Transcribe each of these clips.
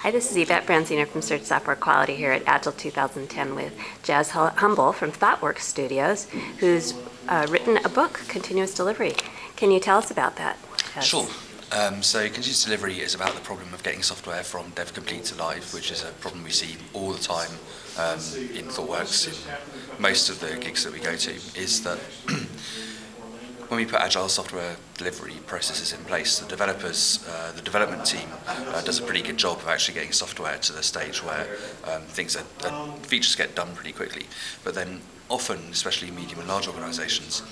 Hi, this is Yvette Branziner from Search Software Quality here at Agile 2010 with Jez Humble from ThoughtWorks Studios, who's written a book, Continuous Delivery. Can you tell us about that? Jez? Sure. So continuous delivery is about the problem of getting software from dev complete to live, which is a problem we see all the time in ThoughtWorks, in most of the gigs that we go to, is that when we put agile software delivery processes in place, the development team does a pretty good job of actually getting software to the stage where features get done pretty quickly. But then often, especially in medium and large organisations,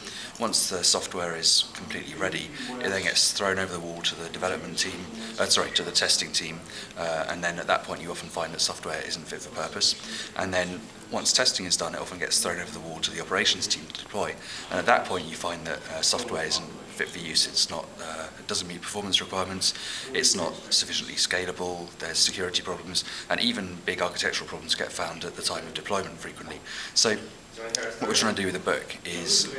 once the software is completely ready, it then gets thrown over the wall to the development team, to the testing team, and then at that point you often find that software isn't fit for purpose. And then once testing is done, it often gets thrown over the wall to the operations team to deploy. And at that point you find that software isn't fit for use, it doesn't meet performance requirements, it's not sufficiently scalable, there's security problems, and even big architectural problems get found at the time of deployment frequently. So what we're trying to do with the book is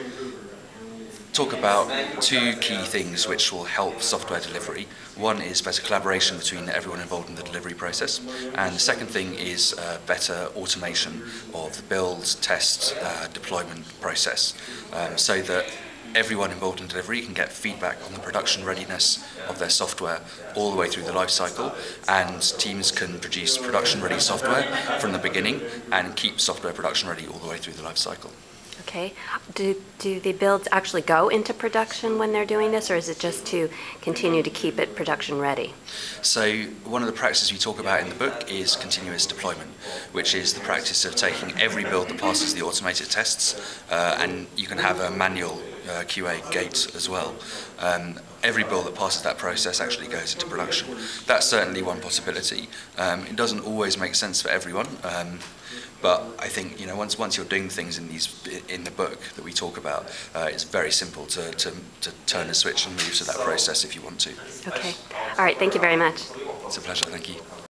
talk about two key things which will help software delivery. One is better collaboration between everyone involved in the delivery process, and the second thing is better automation of the build, test, deployment process, so that everyone involved in delivery can get feedback on the production readiness of their software all the way through the life cycle, and teams can produce production ready software from the beginning and keep software production ready all the way through the life cycle. Okay. Do the builds actually go into production when they're doing this, or is it just to continue to keep it production ready? So one of the practices we talk about in the book is continuous deployment, which is the practice of taking every build that passes the automated tests, and you can have a manual QA gate as well. Every build that passes that process actually goes into production. That's certainly one possibility. It doesn't always make sense for everyone, but I think once you're doing things in the book that we talk about, it's very simple to turn a switch and move to that process if you want to. Okay. All right. Thank you very much. It's a pleasure. Thank you.